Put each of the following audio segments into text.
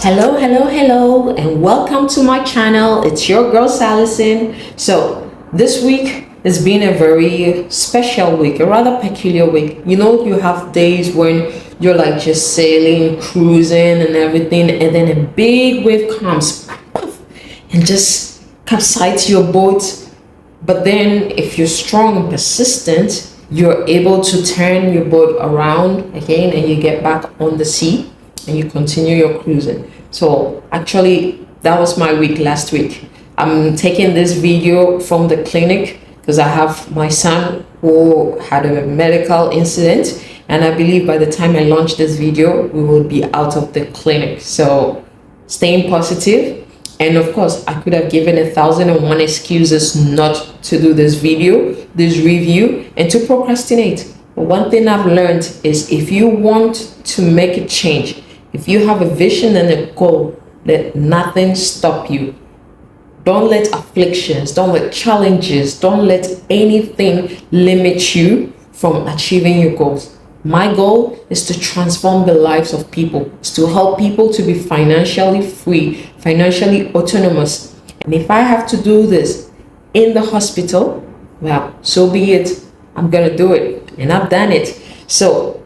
Hello, and welcome to my channel. It's your girl Sallyson. So this week has been a very special week, a rather peculiar week. You know, you have days when you're like just sailing, cruising and everything, and then a big wave comes and just capsizes your boat. But then if you're strong and persistent, you're able to turn your boat around again and you get back on the sea and you continue your cruising. So actually that was my week last week. I'm taking this video from the clinic because I have my son who had a medical incident, and I believe by the time I launch this video we will be out of the clinic. So staying positive. And of course, I could have given 1,001 excuses not to do this video, this review, and to procrastinate. But one thing I've learned is if you want to make a change, if you have a vision and a goal, let nothing stop you. Don't let afflictions, don't let challenges, don't let anything limit you from achieving your goals. My goal is to transform the lives of people, is to help people to be financially free, financially autonomous. And if I have to do this in the hospital, well, so be it. I'm gonna do it, and I've done it. So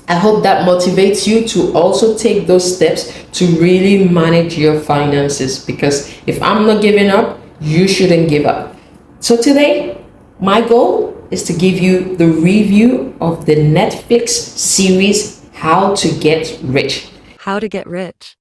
I hope that motivates you to also take those steps to really manage your finances, because if I'm not giving up, you shouldn't give up. So today, my goal is to give you the review of the Netflix series, How to Get Rich. How to Get Rich.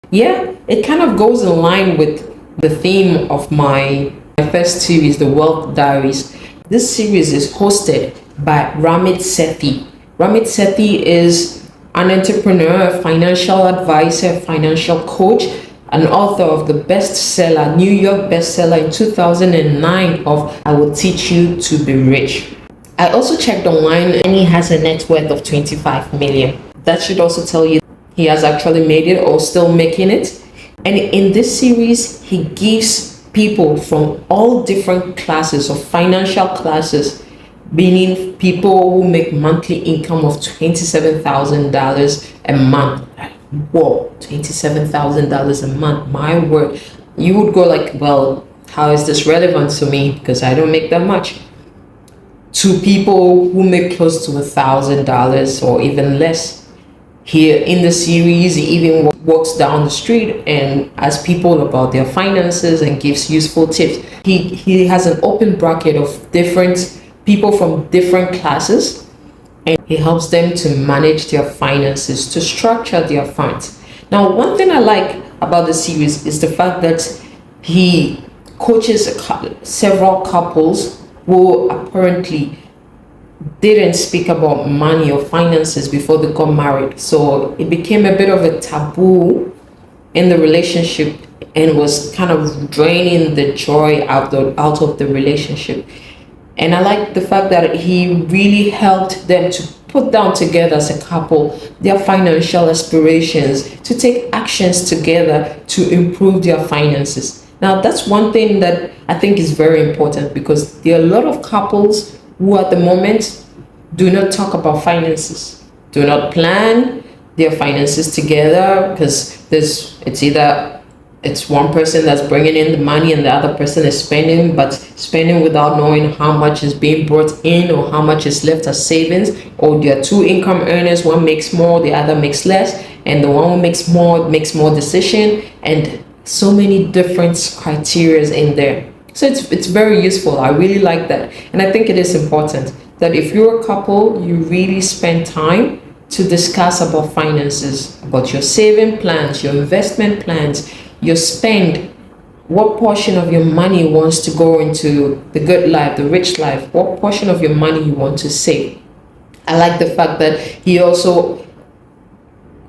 Yeah, it kind of goes in line with the theme of my first series, The Wealth Diaries. This series is hosted by Ramit Sethi. Ramit Sethi is an entrepreneur, a financial advisor, financial coach, an author of the bestseller, New York bestseller in 2009 of I Will Teach You to Be Rich. I also checked online and he has a net worth of 25 million. That should also tell you he has actually made it or still making it. And in this series, he gives people from all different classes of financial classes, meaning people who make monthly income of $27,000 a month. Whoa, $27,000 a month, my word. You would go like, well, how is this relevant to me? Because I don't make that much. To people who make close to $1,000 or even less. Here in the series, he even walks down the street and asks people about their finances and gives useful tips. He has an open bracket of different people from different classes, and he helps them to manage their finances, to structure their funds. Now, one thing I like about the series is the fact that he coaches several couples who apparently didn't speak about money or finances before they got married. So it became a bit of a taboo in the relationship and was kind of draining the joy out of the relationship. And I like the fact that he really helped them to put down together as a couple their financial aspirations, to take actions together to improve their finances. Now, that's one thing that I think is very important, because there are a lot of couples who at the moment do not talk about finances, do not plan their finances together, because it's one person that's bringing in the money and the other person is spending, but spending without knowing how much is being brought in or how much is left as savings. Or there are two income earners, one makes more, the other makes less, and the one who makes more decision, and so many different criteria in there. So it's very useful. I really like that. And I think it is important that if you're a couple, you really spend time to discuss about finances, about your saving plans, your investment plans, your spend, what portion of your money wants to go into the good life, the rich life, what portion of your money you want to save. I like the fact that he also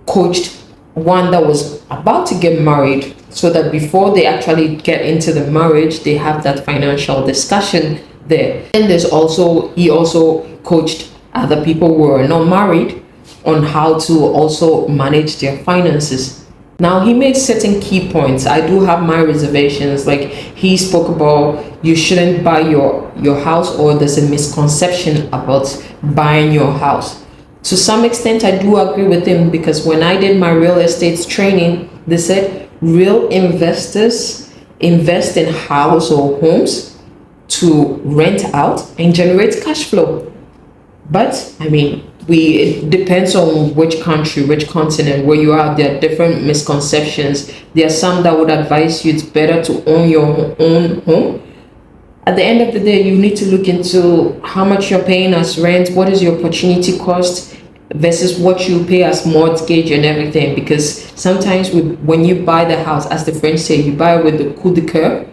coached one that was about to get married, so that before they actually get into the marriage, they have that financial discussion there. And he also coached other people who are not married on how to also manage their finances. Now, he made certain key points. I do have my reservations. Like, he spoke about you shouldn't buy your house, or there's a misconception about buying your house. To some extent, I do agree with him, because when I did my real estate training, They said real investors invest in house or homes to rent out and generate cash flow. But I mean, it depends on which country, which continent, where you are. There are different misconceptions. There are some that would advise you it's better to own your own home. At the end of the day, you need to look into how much you're paying as rent, what is your opportunity cost versus what you pay as mortgage and everything. Because sometimes when you buy the house, as the French say, you buy it with the coup de coeur.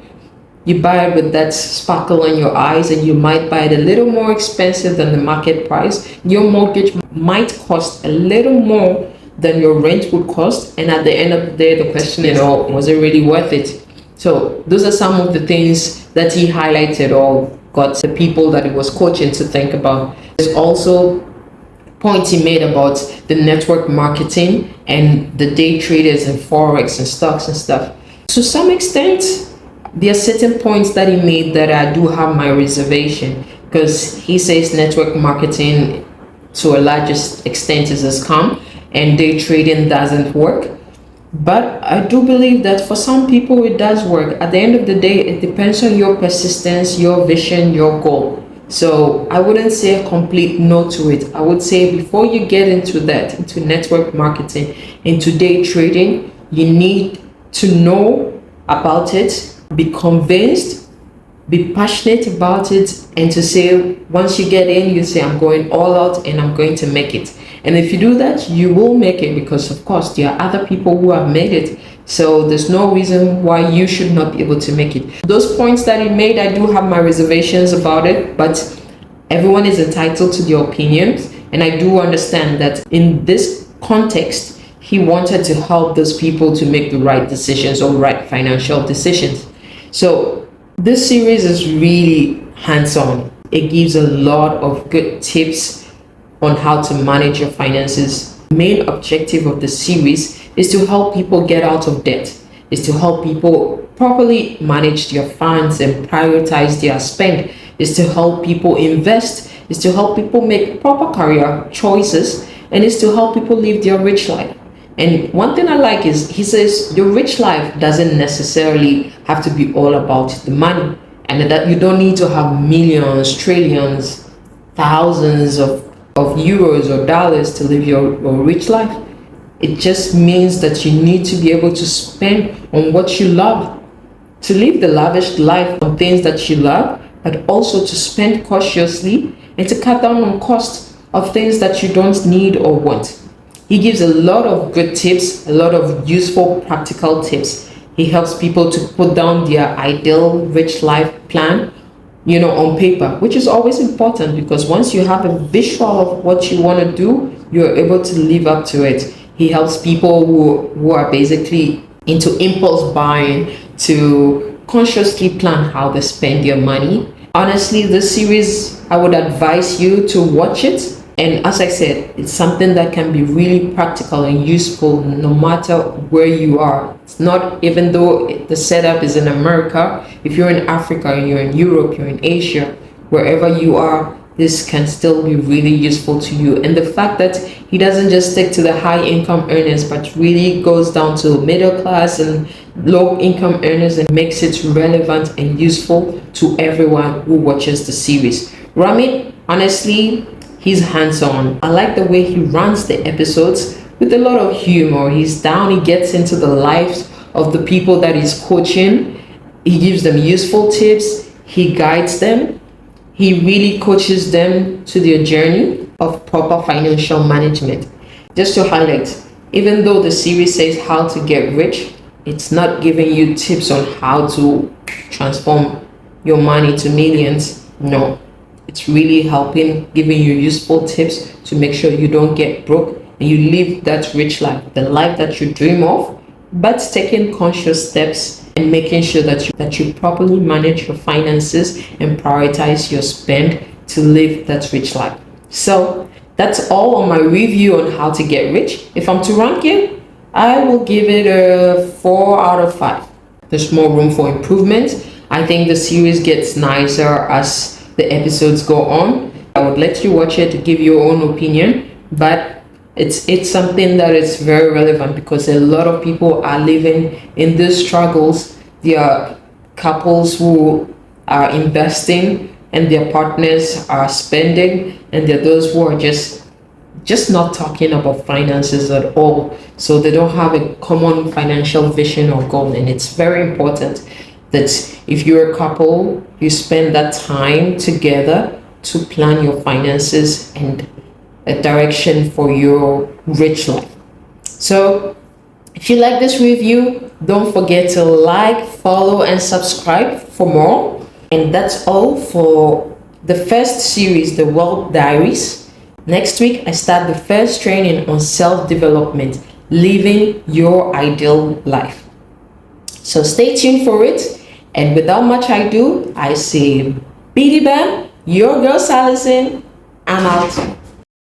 You buy it with that sparkle in your eyes, and you might buy it a little more expensive than the market price. Your mortgage might cost a little more than your rent would cost. And at the end of the day, the question is, was it really worth it? So those are some of the things that he highlighted or got the people that he was coaching to think about. There's also points he made about the network marketing and the day traders and forex and stocks and stuff. To some extent, there are certain points that he made that I do have my reservation, because he says network marketing to a largest extent is a scam and day trading doesn't work. But I do believe that for some people it does work. At the end of the day, it depends on your persistence, your vision, your goal. So I wouldn't say a complete no to it. I would say before you get into that, into network marketing, into day trading, you need to know about it, be convinced, be passionate about it, and to say, once you get in, you say, I'm going all out and I'm going to make it. And if you do that, you will make it, because of course there are other people who have made it. So there's no reason why you should not be able to make it. Those points that he made, I do have my reservations about it, but everyone is entitled to their opinions. And I do understand that in this context, he wanted to help those people to make the right decisions or right financial decisions. So this series is really hands-on. It gives a lot of good tips on how to manage your finances. The main objective of the series is to help people get out of debt, is to help people properly manage their funds and prioritize their spend, is to help people invest, is to help people make proper career choices, and is to help people live their rich life. And one thing I like is he says your rich life doesn't necessarily have to be all about the money, and that you don't need to have millions, trillions, thousands of euros or dollars to live your rich life. It just means that you need to be able to spend on what you love, to live the lavish life on things that you love, but also to spend cautiously and to cut down on cost of things that you don't need or want. He gives a lot of good tips, a lot of useful practical tips. He helps people to put down their ideal rich life plan, on paper, which is always important, because once you have a visual of what you want to do, you're able to live up to it. He helps people who are basically into impulse buying to consciously plan how they spend their money. Honestly, this series, I would advise you to watch it. And as I said, it's something that can be really practical and useful no matter where you are. It's not, even though the setup is in America, if you're in Africa, you're in Europe, you're in Asia, wherever you are, this can still be really useful to you. And the fact that he doesn't just stick to the high income earners, but really goes down to middle class and low income earners and makes it relevant and useful to everyone who watches the series. Ramit, honestly, he's hands-on. I like the way he runs the episodes with a lot of humor. He's down, he gets into the lives of the people that he's coaching. He gives them useful tips, he guides them, he really coaches them to their journey of proper financial management. Just to highlight, even though the series says how to get rich, it's not giving you tips on how to transform your money to millions. No. It's really helping, giving you useful tips to make sure you don't get broke and you live that rich life, the life that you dream of, but taking conscious steps and making sure that you properly manage your finances and prioritize your spend to live that rich life. So that's all on my review on how to get rich. If I'm to rank it, I will give it a 4 out of 5. There's more room for improvement. I think the series gets nicer as the episodes go on. I would let you watch it to give your own opinion, but It's something that is very relevant because a lot of people are living in these struggles. There are couples who are investing and their partners are spending, and there are those who are just not talking about finances at all. So they don't have a common financial vision or goal. And it's very important that if you're a couple, you spend that time together to plan your finances and a direction for your rich life. So if you like this review, don't forget to like, follow, and subscribe for more. And that's all for the first series, The Wealth Diaries. Next week, I start the first training on self-development, living your ideal life. So stay tuned for it. And without much ado, I say Biddy Bam, your girl Sallyson, I'm out.